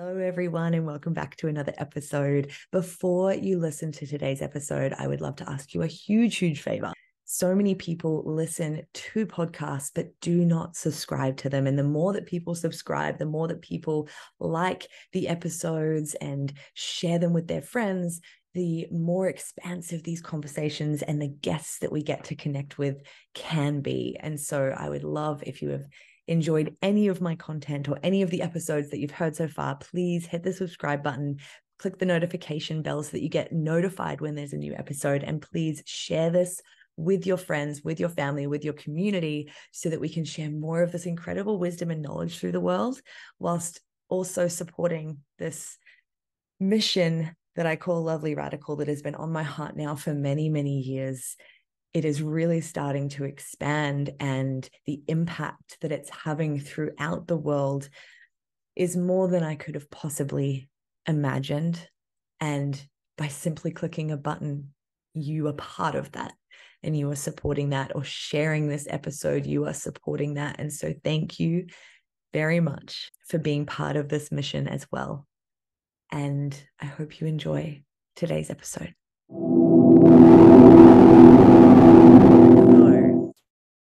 Hello, everyone, and welcome back to another episode. Before you listen to today's episode, I would love to ask you a huge favor. So many people listen to podcasts, but do not subscribe to them. And the more that people subscribe, the more that people like the episodes and share them with their friends, the more expansive these conversations and the guests that we get to connect with can be. And so I would love if you have enjoyed any of my content or any of the episodes that you've heard so far, please hit the subscribe button, click the notification bell so that you get notified when there's a new episode, and please share this with your friends, with your family, with your community, so that we can share more of this incredible wisdom and knowledge through the world, whilst also supporting this mission that I call Lovely Radical, that has been on my heart now for many years. It is really starting to expand, and the impact that it's having throughout the world is more than I could have possibly imagined. And by simply clicking a button, you are part of that and you are supporting that, or sharing this episode, you are supporting that. And so thank you very much for being part of this mission as well. And I hope you enjoy today's episode.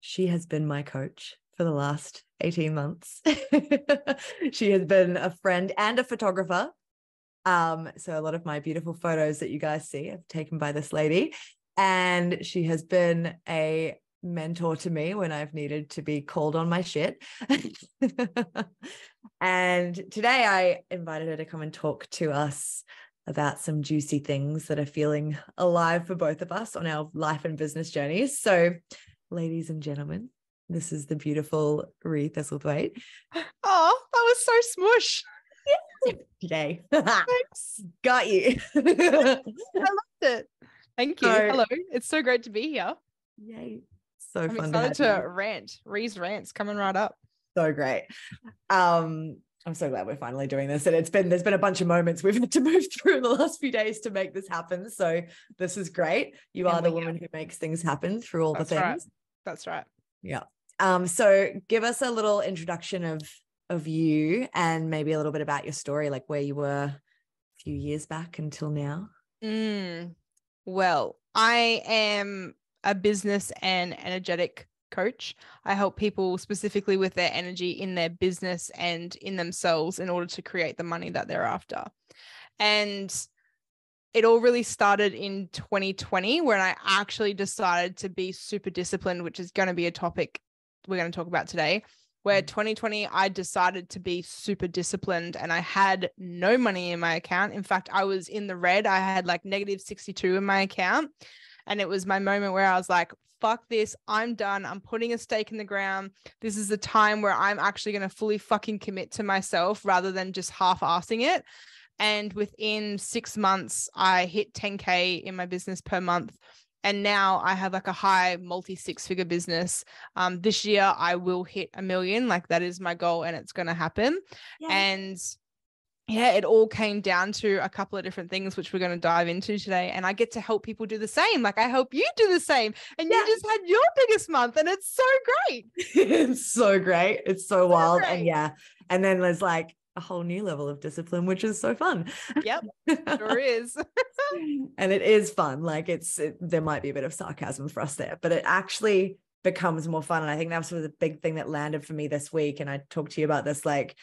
She has been my coach for the last 18 months. She has been a friend and a photographer. So a lot of my beautiful photos that you guys see are taken by this lady. And she has been a mentor to me when I've needed to be called on my shit. And today I invited her to come and talk to us about some juicy things that are feeling alive for both of us on our life and business journeys. So ladies and gentlemen, this is the beautiful Thistlethwaite. Oh, that was so smush. Yay. Thanks. Got you. I loved it. Thank you. Hello. It's so great to be here. Yay. So I'm fun excited to have to rant. Ree's rants coming right up. So great. I'm so glad we're finally doing this. And there's been a bunch of moments we've had to move through in the last few days to make this happen. So this is great. You are the woman who makes things happen through all the things. Right. That's right. Yeah. So give us a little introduction of you, and maybe a little bit about your story, like where you were a few years back until now. Well, I am a business and energetic coach. I help people specifically with their energy in their business and in themselves in order to create the money that they're after. And it all really started in 2020 when I actually decided to be super disciplined, which is going to be a topic we're going to talk about today. Where 2020, I decided to be super disciplined and I had no money in my account. In fact, I was in the red. I had like negative 62 in my account. And it was my moment where I was like, fuck this. I'm done. I'm putting a stake in the ground. This is the time where I'm actually going to fully fucking commit to myself rather than just half-assing it. And within 6 months, I hit 10K in my business per month. And now I have like a high multi-six-figure business. This year I will hit 1 million. Like that is my goal and it's going to happen. Yeah. And yeah, it all came down to a couple of different things, which we're going to dive into today. And I get to help people do the same. Like I help you do the same. And you just had your biggest month and it's so great. It's so great. It's so wild. Great. And yeah. And then there's like a whole new level of discipline, which is so fun. Yep, sure is. And it is fun. Like there might be a bit of sarcasm for us there, but it actually becomes more fun. And I think that was sort of the big thing that landed for me this week. And I talked to you about this, like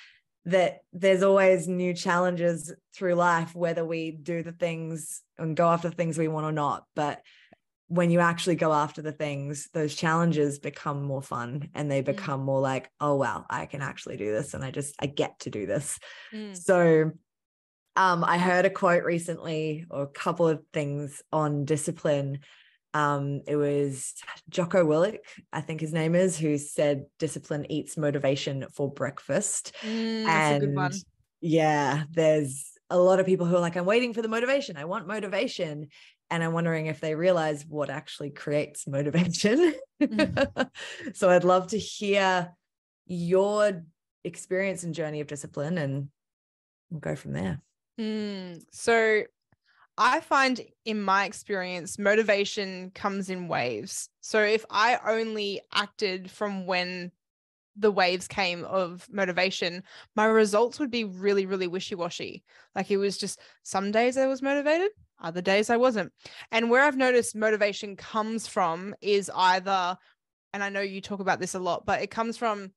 that there's always new challenges through life, whether we do the things and go after the things we want or not. But when you actually go after the things, those challenges become more fun and they become more like, oh, wow, I can actually do this. And I get to do this. So I heard a quote recently, or a couple of things on discipline. It was Jocko Willink, I think his name is, who said discipline eats motivation for breakfast. That's a good one. Yeah, there's a lot of people who are like, I'm waiting for the motivation. I want motivation. And I'm wondering if they realize what actually creates motivation. So I'd love to hear your experience and journey of discipline, and we'll go from there. So I find in my experience, motivation comes in waves. So if I only acted from when the waves came of motivation, my results would be really, really wishy-washy. Like it was just some days I was motivated, other days I wasn't. And where I've noticed motivation comes from is either, and I know you talk about this a lot, but it comes from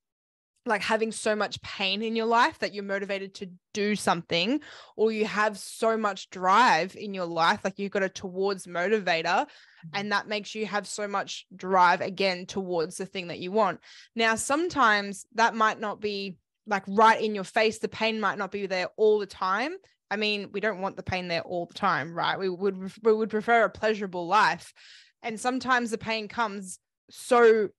like having so much pain in your life that you're motivated to do something, or you have so much drive in your life, like you've got a towards motivator, and that makes you have so much drive again towards the thing that you want. Now, sometimes that might not be like right in your face. The pain might not be there all the time. I mean, we don't want the pain there all the time, right? We would prefer a pleasurable life. And sometimes the pain comes so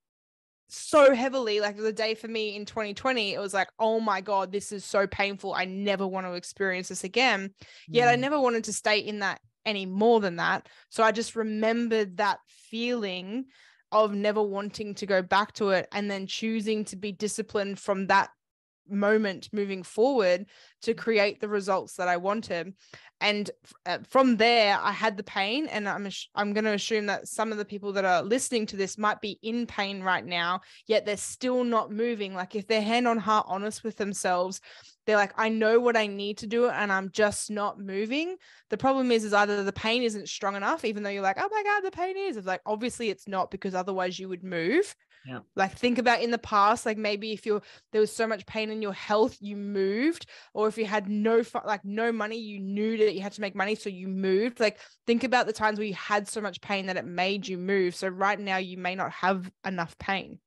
heavily. Like the day for me in 2020, it was like, oh my God, this is so painful. I never want to experience this again. Yet I never wanted to stay in that any more than that. So I just remembered that feeling of never wanting to go back to it, and then choosing to be disciplined from that moment moving forward to create the results that I wanted. And from there, I had the pain, and I'm going to assume that some of the people that are listening to this might be in pain right now, yet they're still not moving. Like if they're hand on heart honest with themselves, they're like, I know what I need to do and I'm just not moving. The problem is either the pain isn't strong enough, even though you're like, oh my God, the pain is. It's like, obviously it's not, because otherwise you would move. Yeah. Like think about in the past, like maybe if there was so much pain in your health, you moved, or if you had no money, you knew that you had to make money, so you moved. Like think about the times where you had so much pain that it made you move. So right now you may not have enough pain.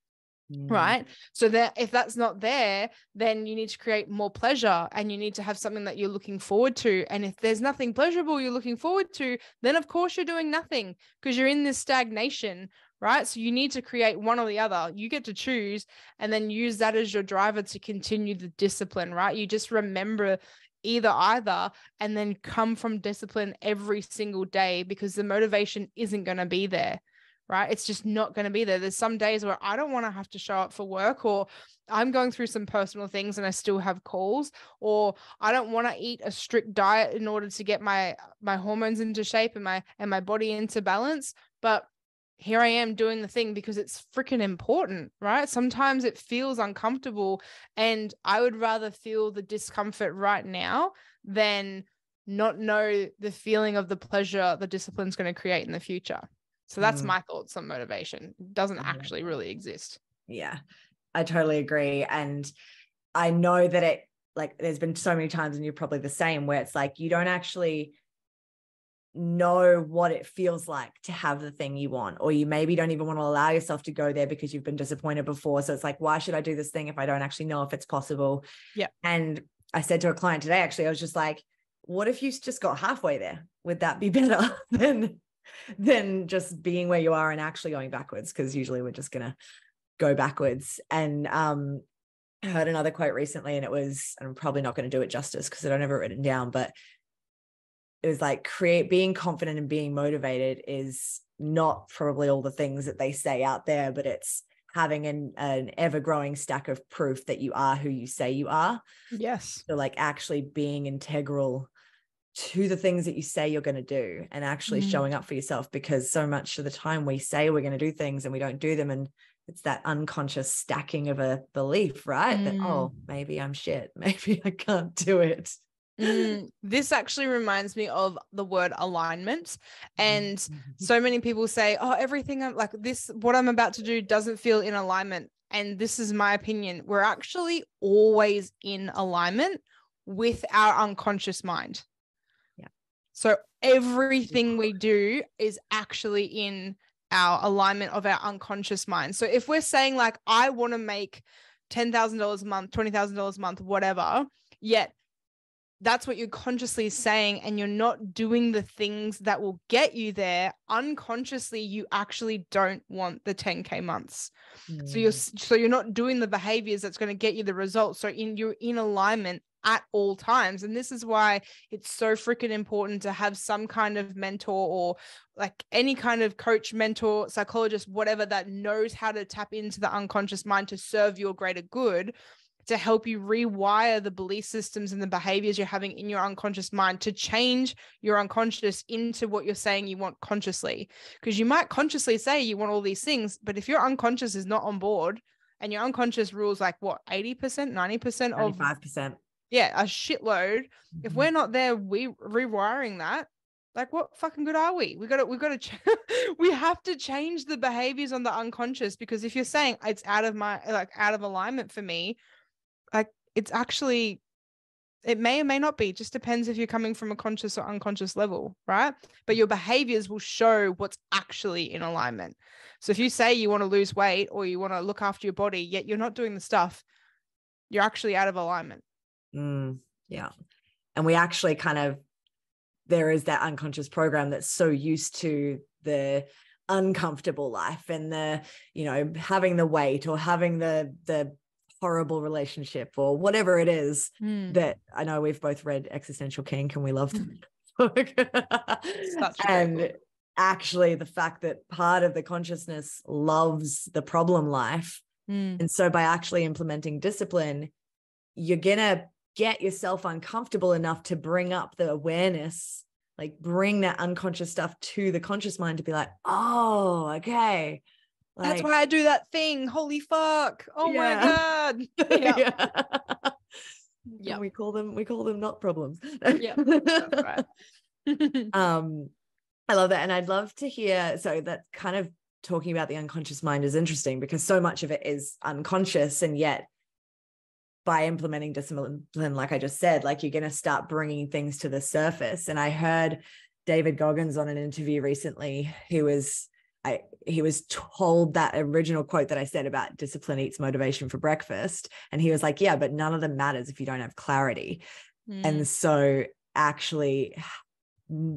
Right. So that if that's not there, then you need to create more pleasure, and you need to have something that you're looking forward to. And if there's nothing pleasurable you're looking forward to, then of course you're doing nothing, because you're in this stagnation. Right. So you need to create one or the other. You get to choose, and then use that as your driver to continue the discipline. Right. You just remember either, and then come from discipline every single day, because the motivation isn't going to be there. Right. It's just not going to be there. There's some days where I don't want to have to show up for work, or I'm going through some personal things and I still have calls, or I don't want to eat a strict diet in order to get my hormones into shape and my body into balance. But here I am doing the thing because it's freaking important, right? Sometimes it feels uncomfortable, and I would rather feel the discomfort right now than not know the feeling of the pleasure the discipline's going to create in the future. So that's my thoughts on motivation. It doesn't actually really exist. Yeah, I totally agree. And I know that it, like, there's been so many times, and you're probably the same, where it's like, you don't actually know what it feels like to have the thing you want, or you maybe don't even want to allow yourself to go there because you've been disappointed before. So it's like, why should I do this thing if I don't actually know if it's possible? Yeah. And I said to a client today, actually, I was just like, what if you just got halfway there? Would that be better than just being where you are and actually going backwards? Because usually we're just going to go backwards. And I heard another quote recently, and it was, and I'm probably not going to do it justice because I don't have it written down, but it was like, being confident and being motivated is not probably all the things that they say out there, but it's having an ever-growing stack of proof that you are who you say you are. Yes. So like actually being integral to the things that you say you're going to do, and actually showing up for yourself, because so much of the time we say we're going to do things and we don't do them. And it's that unconscious stacking of a belief, right? That, oh, maybe I'm shit. Maybe I can't do it. This actually reminds me of the word alignment. And so many people say, oh, everything I'm like this, what I'm about to do doesn't feel in alignment. And this is my opinion. We're actually always in alignment with our unconscious mind. Yeah. So everything we do is actually in our alignment of our unconscious mind. So if we're saying like, I want to make $10,000 a month, $20,000 a month, whatever, yet that's what you're consciously saying, and you're not doing the things that will get you there, unconsciously you actually don't want the 10K months. So you're not doing the behaviors that's going to get you the results. So you're in alignment at all times. And this is why it's so freaking important to have some kind of mentor, or like any kind of coach, mentor, psychologist, whatever, that knows how to tap into the unconscious mind to serve your greater good, to help you rewire the belief systems and the behaviors you're having in your unconscious mind, to change your unconscious into what you're saying you want consciously. Because you might consciously say you want all these things, but if your unconscious is not on board and your unconscious rules like what, 80%, 90% of 95%. Yeah, a shitload. If Mhm. we're not there, we rewiring that. Like, what fucking good are we? We we have to change the behaviors on the unconscious, because if you're saying it's out of alignment for me, like it's actually, it may or may not be, just depends if you're coming from a conscious or unconscious level, right? But your behaviors will show what's actually in alignment. So if you say you want to lose weight or you want to look after your body, yet you're not doing the stuff, you're actually out of alignment. Yeah. And we actually there is that unconscious program that's so used to the uncomfortable life and the, having the weight or having the horrible relationship or whatever it is, that I know we've both read Existential Kink and we love the book. Such a great book. Actually the fact that part of the consciousness loves the problem life. And so by actually implementing discipline, you're going to get yourself uncomfortable enough to bring up the awareness, like bring that unconscious stuff to the conscious mind to be like, oh, okay. Like, that's why I do that thing. Holy fuck. Oh my God. Yeah. Yeah. We call them not problems. Yeah. That's right. I love that. And I'd love to hear, so that kind of talking about the unconscious mind is interesting because so much of it is unconscious, and yet by implementing discipline, like I just said, like you're going to start bringing things to the surface. And I heard David Goggins on an interview recently, he was told that original quote that I said about discipline eats motivation for breakfast. And he was like, yeah, but none of them matters if you don't have clarity. And so actually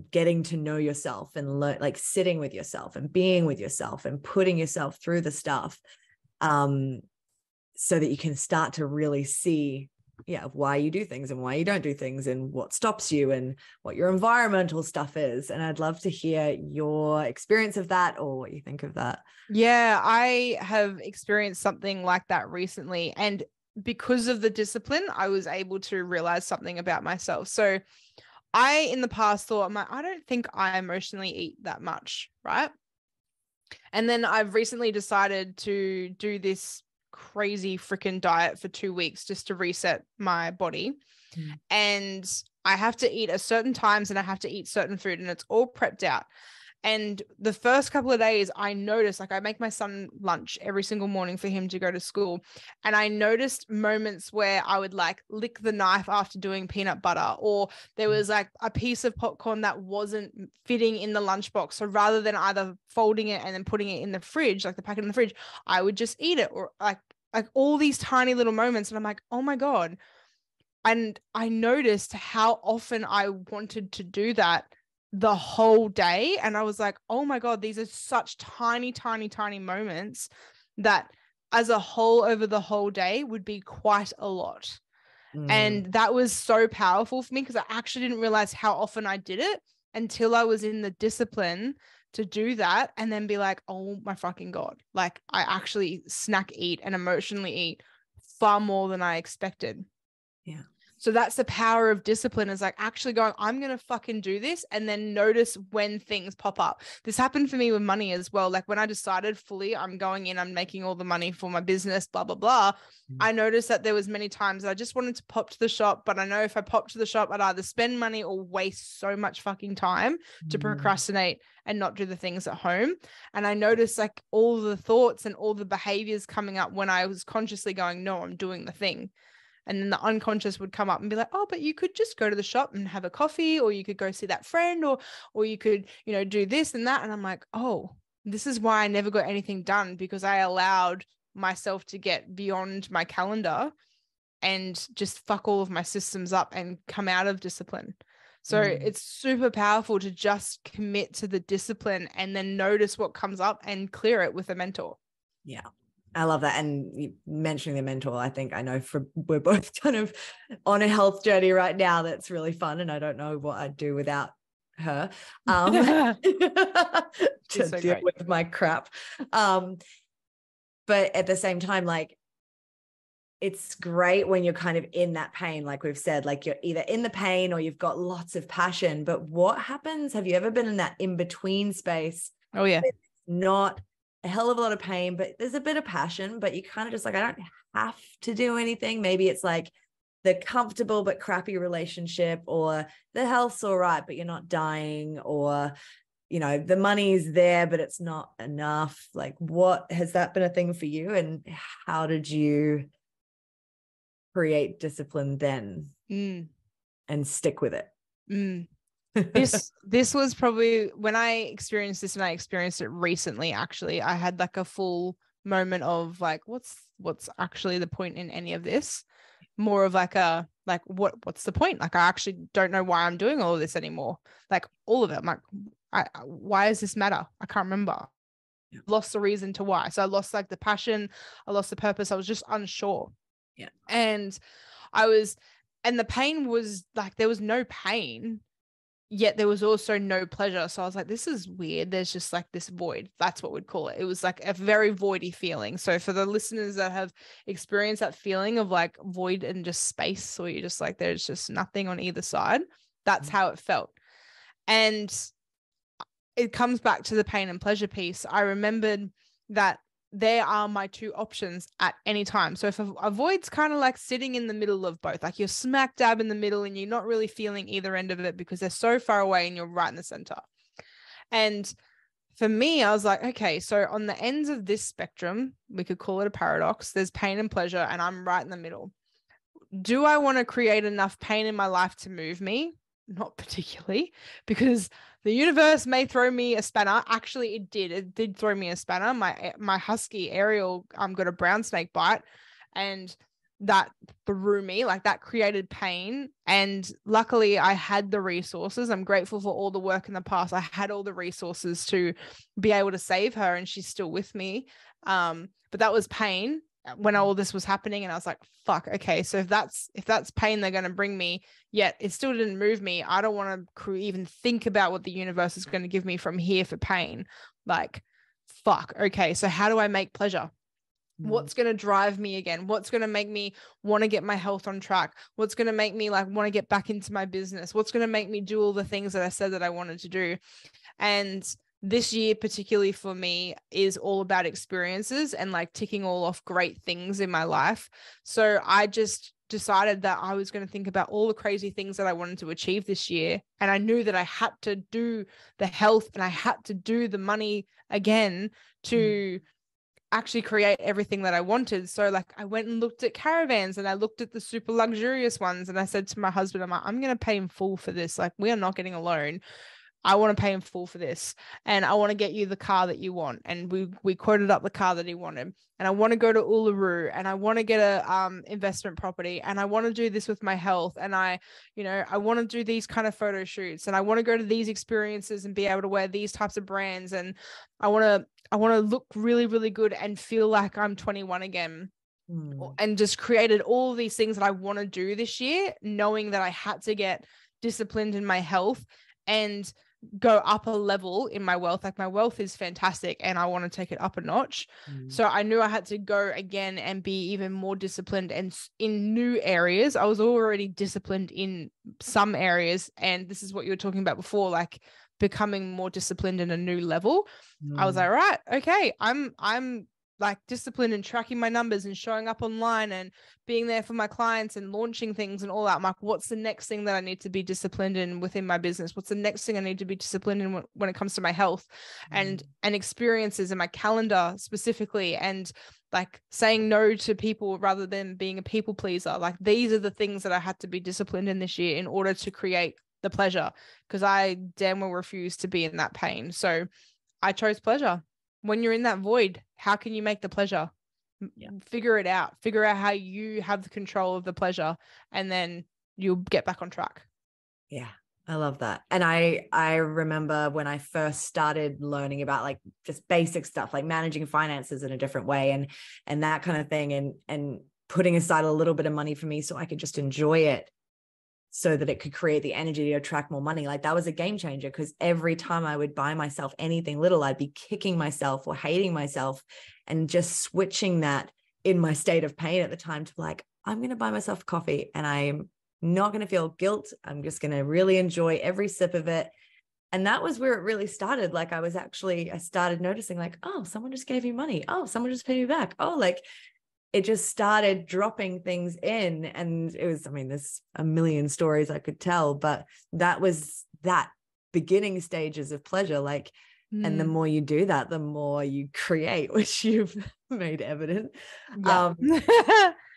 getting to know yourself and like sitting with yourself and being with yourself and putting yourself through the stuff, so that you can start to really see, why you do things and why you don't do things and what stops you and what your environmental stuff is. And I'd love to hear your experience of that or what you think of that. Yeah, I have experienced something like that recently. And because of the discipline, I was able to realize something about myself. So I, in the past, thought, I don't think I emotionally eat that much, right? And then I've recently decided to do this crazy freaking diet for 2 weeks just to reset my body. And I have to eat at certain times and I have to eat certain food, and it's all prepped out. And the first couple of days I noticed, like I make my son lunch every single morning for him to go to school. And I noticed moments where I would like lick the knife after doing peanut butter, or there was like a piece of popcorn that wasn't fitting in the lunchbox. So rather than either folding it and then putting it in the fridge, like the packet in the fridge, I would just eat it, or like all these tiny little moments. And I'm like, oh my God. And I noticed how often I wanted to do that the whole day. And I was like, oh my God, these are such tiny, tiny, tiny moments that as a whole over the whole day would be quite a lot. And that was so powerful for me because I actually didn't realize how often I did it until I was in the discipline to do that, and then be like, oh my fucking God, like I actually snack eat and emotionally eat far more than I expected. Yeah. So that's the power of discipline, is like actually going, I'm going to fucking do this, and then notice when things pop up. This happened for me with money as well. Like when I decided fully I'm going in, I'm making all the money for my business, blah, blah, blah. I noticed that there was many times I just wanted to pop to the shop, but I know if I pop to the shop, I'd either spend money or waste so much fucking time to procrastinate and not do the things at home. And I noticed like all the thoughts and all the behaviors coming up when I was consciously going, no, I'm doing the thing. And then the unconscious would come up and be like, oh, but you could just go to the shop and have a coffee, or you could go see that friend, or you could, do this and that. And I'm like, oh, this is why I never got anything done, because I allowed myself to get beyond my calendar and just fuck all of my systems up and come out of discipline. So it's super powerful to just commit to the discipline and then notice what comes up and clear it with a mentor. Yeah. I love that. And mentioning the mentor, I think I know we're both kind of on a health journey right now that's really fun. And I don't know what I'd do without her to so deal great. with my crap. But at the same time, like, it's great when you're kind of in that pain, like we've said, like you're either in the pain or you've got lots of passion. But what happens? Have you ever been in that in-between space? Oh, yeah. It's not a hell of a lot of pain, but there's a bit of passion, but you kind of just like, I don't have to do anything. Maybe it's like the comfortable but crappy relationship, or the health's all right, but you're not dying, or, you know, the money's there, but it's not enough. Like, what has that been a thing for you? And how did you create discipline then and stick with it? This was probably when I experienced this, and I experienced it recently. Actually, I had like a full moment of like, what's actually the point in any of this? More of like what's the point? Like, I actually don't know why I'm doing all of this anymore. Like, all of it. I'm like, why does this matter? I can't remember. Yeah. Lost the reason to why. So I lost like the passion. I lost the purpose. I was just unsure. Yeah. And the pain was like, there was no pain, yet there was also no pleasure. So I was like, this is weird. There's just like this void. That's what we'd call it. It was like a very voidy feeling. So for the listeners that have experienced that feeling of like void and just space, or you're just like, there's just nothing on either side, that's how it felt. And it comes back to the pain and pleasure piece. I remembered that there are my two options at any time. So if a void's kind of like sitting in the middle of both, like you're smack dab in the middle and you're not really feeling either end of it because they're so far away and you're right in the center. And for me, I was like, okay, so on the ends of this spectrum, we could call it a paradox. There's pain and pleasure, and I'm right in the middle. Do I want to create enough pain in my life to move me? Not particularly, because the universe may throw me a spanner. Actually, it did throw me a spanner. My husky Ariel got a brown snake bite, and that threw me, like that created pain. And luckily I had the resources. I'm grateful for all the work in the past. I had all the resources to be able to save her, and she's still with me. But that was pain when all this was happening, and I was like, fuck, okay, so if that's pain they're going to bring me, yet it still didn't move me, I don't want to even think about what the universe is going to give me from here for pain. Like, fuck, okay, so how do I make pleasure? What's going to drive me again? What's going to make me want to get my health on track? What's going to make me like want to get back into my business? What's going to make me do all the things that I said that I wanted to do? And this year, particularly for me, is all about experiences and like ticking all off great things in my life. So I just decided that I was going to think about all the crazy things that I wanted to achieve this year. And I knew that I had to do the health and I had to do the money again to actually create everything that I wanted. So like I went and looked at caravans, and I looked at the super luxurious ones, and I said to my husband, I'm going to pay in full for this. Like, we are not getting a loan. I want to pay in full for this, and I want to get you the car that you want. And we quoted up the car that he wanted, and I want to go to Uluru, and I want to get a investment property, and I want to do this with my health, and I want to do these kind of photo shoots, and I want to go to these experiences and be able to wear these types of brands, and I want to look really, really good and feel like I'm 21 again. And just created all of these things that I want to do this year, knowing that I had to get disciplined in my health and go up a level in my wealth. Like, my wealth is fantastic and I want to take it up a notch. So I knew I had to go again and be even more disciplined, and in new areas. I was already disciplined in some areas, and this is what you were talking about before, like becoming more disciplined in a new level. I was like, right, okay, I'm like disciplined in tracking my numbers and showing up online and being there for my clients and launching things and all that. I'm like, what's the next thing that I need to be disciplined in within my business? What's the next thing I need to be disciplined in when it comes to my health and experiences in my calendar specifically, and like saying no to people rather than being a people pleaser. Like, these are the things that I had to be disciplined in this year in order to create the pleasure, because I damn well refuse to be in that pain. So I chose pleasure. When you're in that void, how can you make the pleasure? Figure it out. Figure out how you have the control of the pleasure, and then you'll get back on track. Yeah, I love that. And I remember when I first started learning about like just basic stuff, like managing finances in a different way and that kind of thing, and putting aside a little bit of money for me so I could just enjoy it, so that it could create the energy to attract more money. Like, that was a game changer, because every time I would buy myself anything little, I'd be kicking myself or hating myself, and just switching that in my state of pain at the time to like, I'm going to buy myself coffee and I'm not going to feel guilt. I'm just going to really enjoy every sip of it. And that was where it really started. Like I started noticing like, oh, someone just gave me money. Oh, someone just paid me back. Oh, like it just started dropping things in. And it was, I mean, there's a million stories I could tell, but that was that beginning stages of pleasure. Like, and the more you do that, the more you create, which you've made evident. Yeah.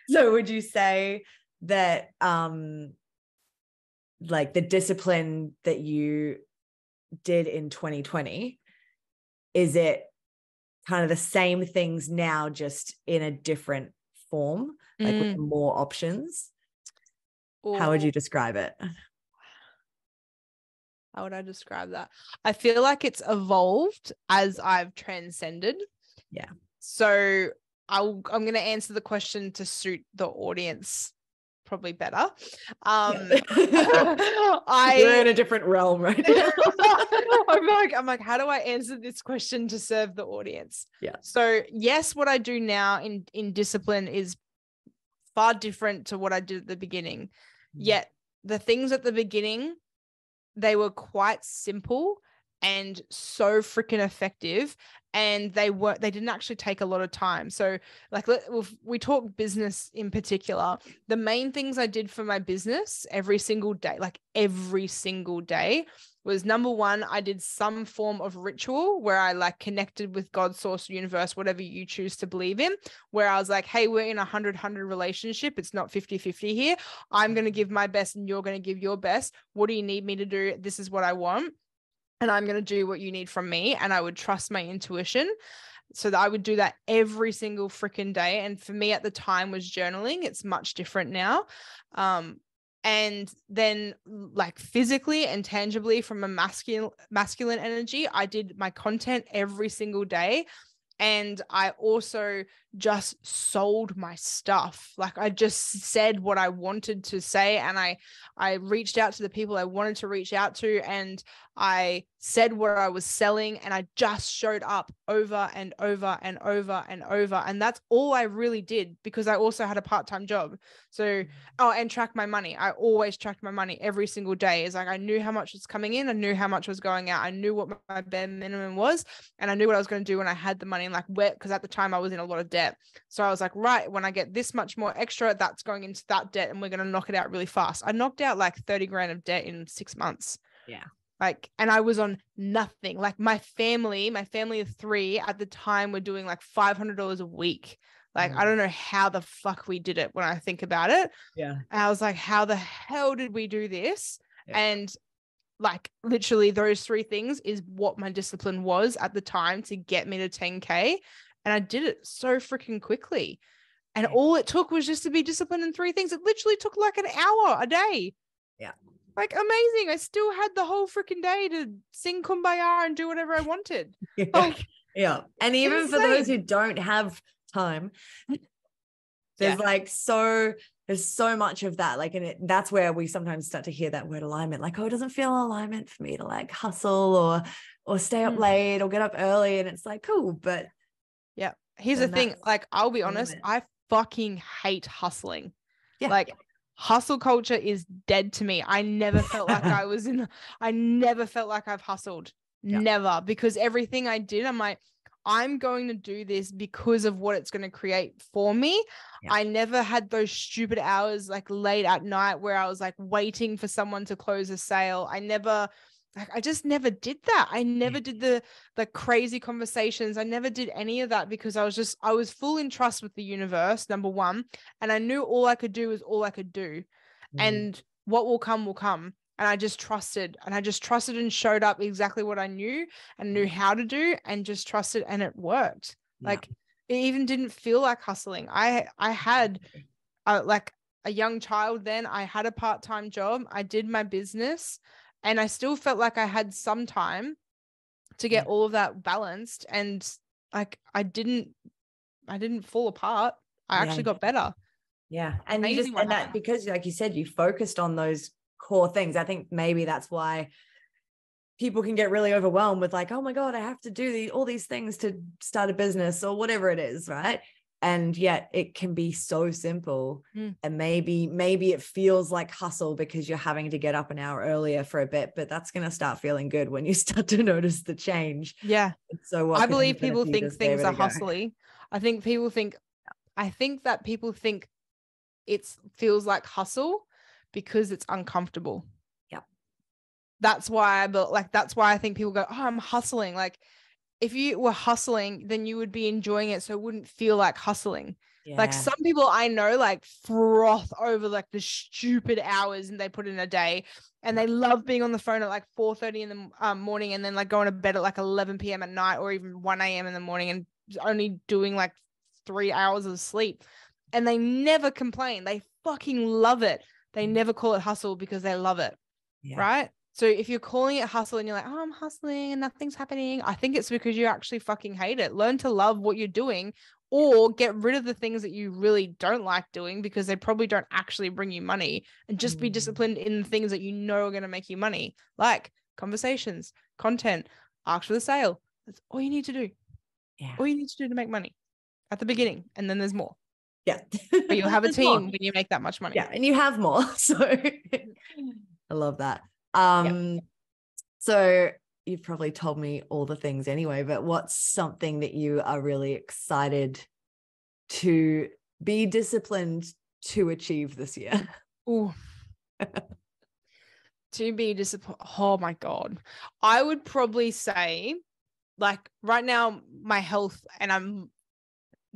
So would you say that like the discipline that you did in 2020, is it kind of the same things now, just in a different form, like with more options? How would you describe it? How would I describe that? I feel like it's evolved as I've transcended. Yeah. So I'm going to answer the question to suit the audience probably better. You're in a different realm right now. I'm like, how do I answer this question to serve the audience? Yeah. So yes, what I do now in discipline is far different to what I did at the beginning. Yet the things at the beginning, they were quite simple and so freaking effective, and they didn't actually take a lot of time. So like we talk business in particular, the main things I did for my business every single day was, number one, I did some form of ritual where I like connected with God, source, universe, whatever you choose to believe in, where I was like, hey, we're in a 100-100 relationship. It's not 50-50 here. I'm going to give my best and you're going to give your best. What do you need me to do? This is what I want. And I'm going to do what you need from me. And I would trust my intuition. So that I would do that every single freaking day. And for me at the time was journaling. It's much different now. And then like physically and tangibly from a masculine energy, I did my content every single day. And I also just sold my stuff. Like I just said what I wanted to say. And I reached out to the people I wanted to reach out to. And I said what I was selling. And I just showed up over and over and over and over. And that's all I really did, because I also had a part-time job. So, and track my money. I always tracked my money every single day. It's like I knew how much was coming in. I knew how much was going out. I knew what my bare minimum was. And I knew what I was going to do when I had the money. And like where, because at the time I was in a lot of debt. So I was like, right, when I get this much more extra, that's going into that debt and we're going to knock it out really fast. I knocked out like 30 grand of debt in 6 months. Yeah. Like, and I was on nothing. Like my family of 3 at the time were doing like $500 a week. Like, I don't know how the fuck we did it when I think about it. Yeah. And I was like, how the hell did we do this? Yeah. And like literally those 3 things is what my discipline was at the time to get me to 10K. And I did it so freaking quickly. And all it took was just to be disciplined in 3 things. It literally took like an hour a day. Yeah. Like amazing. I still had the whole freaking day to sing Kumbaya and do whatever I wanted. Yeah. Like, yeah. And even insane. for those who don't have time, there's there's so much of that. Like, and that's where we sometimes start to hear that word alignment. Like, oh, it doesn't feel alignment for me to like hustle or stay up late or get up early. And it's like, cool. But yeah, here's the thing. Like, I'll be honest, I fucking hate hustling. Yeah. Like, hustle culture is dead to me. I never felt like I never felt like I've hustled. Yeah. Never. Because everything I did, I'm like, I'm going to do this because of what it's going to create for me. Yeah. I never had those stupid hours like late at night where I was like waiting for someone to close a sale. I just never did that. I never did the crazy conversations. I never did any of that because I was full in trust with the universe, number one. And I knew all I could do is all I could do. And what will come will come. And I just trusted and showed up exactly what I knew and knew how to do and just trusted, and it worked. Yeah. Like it even didn't feel like hustling. I had like a young child then. I had a part-time job. I did my business. And I still felt like I had some time to get all of that balanced. And like, I didn't fall apart. I actually got better. Yeah. And that because like you said, you focused on those core things. I think maybe that's why people can get really overwhelmed with like, oh my God, I have to do all these things to start a business or whatever it is. Right. And yet it can be so simple. And maybe it feels like hustle because you're having to get up an hour earlier for a bit, but that's going to start feeling good when you start to notice the change. Yeah. So what I can believe happen if people you think just gave things it are a go? hustly. I think that people think it feels like hustle because it's uncomfortable. Yeah. That's why I think people go, oh, I'm hustling. Like, if you were hustling, then you would be enjoying it. So it wouldn't feel like hustling. Yeah. Like, some people I know, like, froth over like the stupid hours and they put in a day, and they love being on the phone at like 4:30 in the morning, and then like going to bed at like 11 p.m. at night, or even 1 a.m. in the morning, and only doing like 3 hours of sleep. And they never complain. They fucking love it. They never call it hustle because they love it. Yeah. Right? So if you're calling it hustle and you're like, oh, I'm hustling and nothing's happening, I think it's because you actually fucking hate it. Learn to love what you're doing, or get rid of the things that you really don't like doing because they probably don't actually bring you money, and just be disciplined in the things that you know are going to make you money, like conversations, content, ask for the sale. That's all you need to do. Yeah. All you need to do to make money at the beginning, and then there's more. Yeah. But you'll have a There's team more when you make that much money. Yeah. And you have more. So I love that. So you've probably told me all the things anyway, but what's something that you are really excited to be disciplined to achieve this year? Ooh. To be disciplined. Oh my God. I would probably say, like, right now, my health, and I'm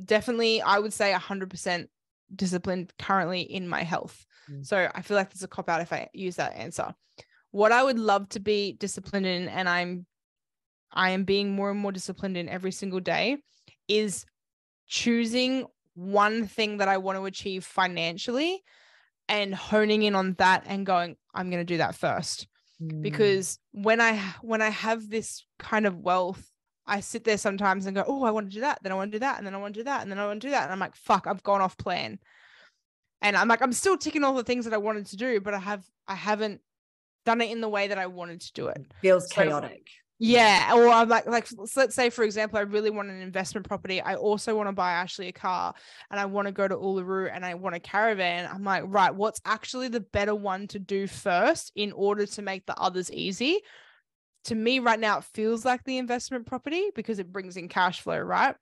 definitely, I would say 100% disciplined currently in my health. So I feel like there's a cop out if I use that answer. What I would love to be disciplined in, and I am being more and more disciplined in every single day, is choosing one thing that I want to achieve financially and honing in on that and going, I'm going to do that first. Because when I have this kind of wealth, I sit there sometimes and go, oh, I want to do that. Then I want to do that. And then I want to do that. And then I want to do that. And I'm like, fuck, I've gone off plan. And I'm like, I'm still ticking all the things that I wanted to do, but I haven't done it in the way that I wanted to do it. Feels chaotic. Yeah. Or I'm like, let's say, for example, I really want an investment property. I also want to buy Ashley a car, and I want to go to Uluru, and I want a caravan. I'm like, right, what's actually the better one to do first in order to make the others easy? To me right now, it feels like the investment property because it brings in cash flow, right?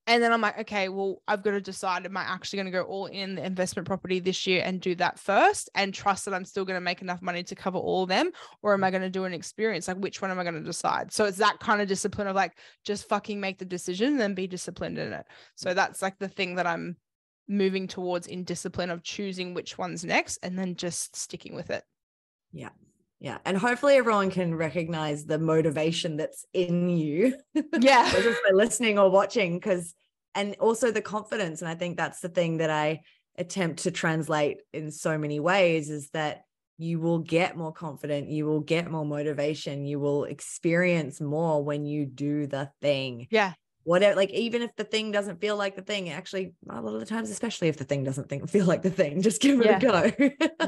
And then I'm like, okay, well, I've got to decide, am I actually going to go all in the investment property this year and do that first and trust that I'm still going to make enough money to cover all of them? Or am I going to do an experience? Like, which one am I going to decide? So it's that kind of discipline of like, just fucking make the decision and then be disciplined in it. So that's like the thing that I'm moving towards, in discipline of choosing which one's next and then just sticking with it. Yeah. Yeah. And hopefully everyone can recognize the motivation that's in you. Yeah. Whether by listening or watching, and also the confidence. And I think that's the thing that I attempt to translate in so many ways, is that you will get more confident, you will get more motivation, you will experience more when you do the thing. Yeah. Whatever, like, even if the thing doesn't feel like the thing, actually, a lot of the times, especially if the thing doesn't feel like the thing, just give it a go.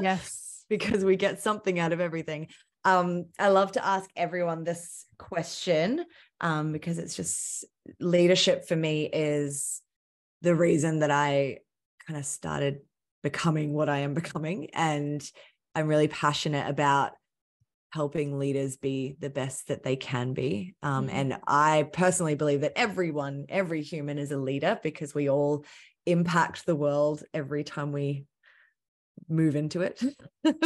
Yes. Because we get something out of everything. I love to ask everyone this question, because it's just, leadership for me is the reason that I kind of started becoming what I am becoming. And I'm really passionate about helping leaders be the best that they can be. And I personally believe that every human is a leader, because we all impact the world every time we move into it,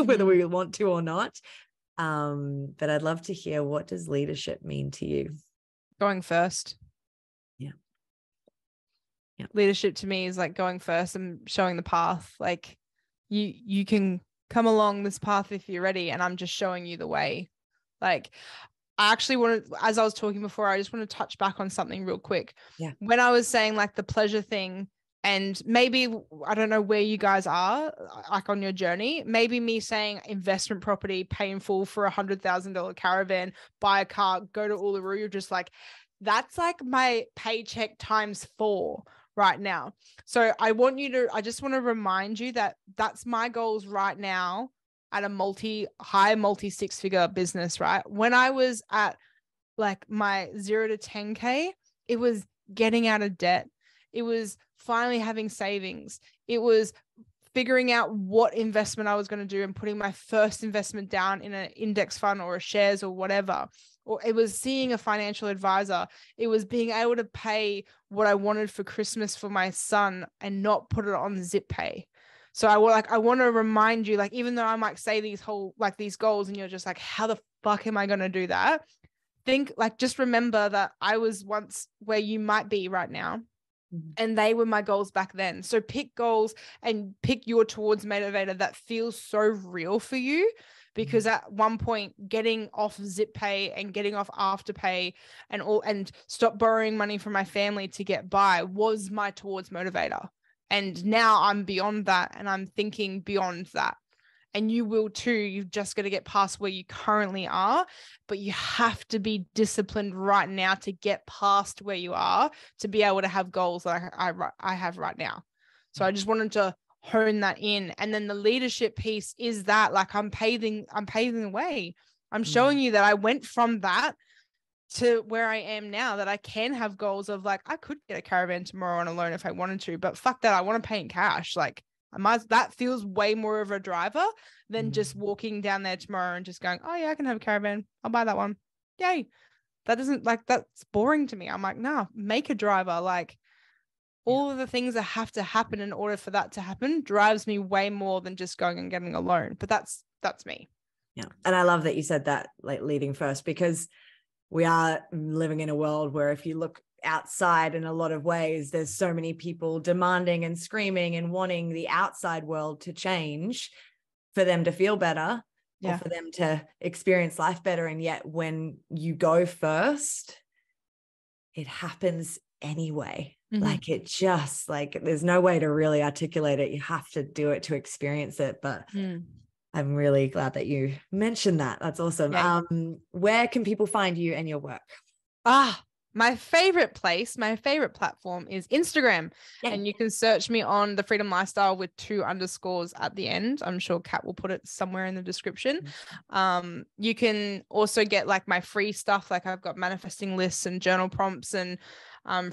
whether we want to or not. But I'd love to hear, what does leadership mean to you? Going first. Yeah. Leadership to me is like going first and showing the path. Like, you can come along this path if you're ready, and I'm just showing you the way. Like, I actually wanted, as I was talking before, I just want to touch back on something real quick. Yeah. When I was saying like the pleasure thing, and maybe, I don't know where you guys are like on your journey, maybe me saying investment property, pay in full for $100,000 caravan, buy a car, go to Uluru, you're just like, that's like my paycheck times 4 right now. So I just want to remind you that that's my goals right now at a multi 6-figure business, right? When I was at like my 0 to 10K, it was getting out of debt. It was finally having savings. It was figuring out what investment I was going to do and putting my first investment down in an index fund or a shares or whatever. Or it was seeing a financial advisor. It was being able to pay what I wanted for Christmas for my son and not put it on Zip Pay. So I want to remind you, like, even though I might say these goals and you're just like, how the fuck am I going to do that? Just remember that I was once where you might be right now. And they were my goals back then. So pick goals and pick your towards motivator that feels so real for you. Because at one point, getting off Zip Pay and getting off Afterpay and stop borrowing money from my family to get by was my towards motivator. And now I'm beyond that and I'm thinking beyond that. And you will too. You've just got to get past where you currently are, but you have to be disciplined right now to get past where you are to be able to have goals that I have right now. So I just wanted to hone that in. And then the leadership piece is that, like, I'm paving the way. I'm showing you that I went from that to where I am now, that I can have goals of, like, I could get a caravan tomorrow on a loan if I wanted to, but fuck that. I want to pay in cash. Like, that feels way more of a driver than just walking down there tomorrow and just going, oh yeah, I can have a caravan. I'll buy that one. Yay. That isn't, like, that's boring to me. I'm like, nah, make a driver. Like, all of the things that have to happen in order for that to happen drives me way more than just going and getting a loan. But that's me. Yeah. And I love that you said that, like, leading first, because we are living in a world where if you look outside in a lot of ways, there's so many people demanding and screaming and wanting the outside world to change for them to feel better or for them to experience life better. And yet when you go first, it happens anyway. Like, it just, like, there's no way to really articulate it. You have to do it to experience it. But I'm really glad that you mentioned that. That's awesome. Yeah. Where can people find you and your work? My favorite platform is Instagram. Yay. And you can search me on The Freedom Lifestyle with 2 underscores at the end. I'm sure Kat will put it somewhere in the description. You can also get, like, my free stuff. Like, I've got manifesting lists and journal prompts and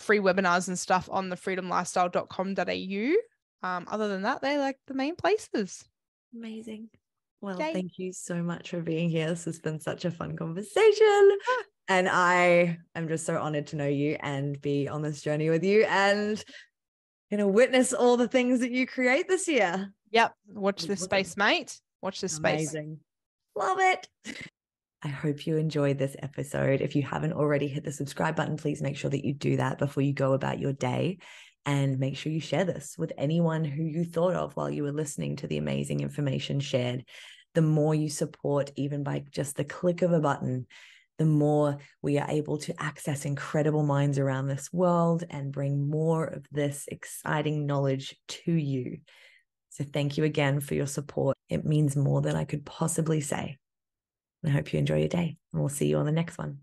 free webinars and stuff on thefreedomlifestyle.com.au. Other than that, they're, like, the main places. Amazing. Well, thank you so much for being here. This has been such a fun conversation. And I am just so honored to know you and be on this journey with you and, you know, witness all the things that you create this year. Yep. Watch this space, mate. Watch this space. Amazing. Love it. I hope you enjoyed this episode. If you haven't already hit the subscribe button, please make sure that you do that before you go about your day. And make sure you share this with anyone who you thought of while you were listening to the amazing information shared. The more you support, even by just the click of a button, the more we are able to access incredible minds around this world and bring more of this exciting knowledge to you. So thank you again for your support. It means more than I could possibly say. And I hope you enjoy your day, and we'll see you on the next one.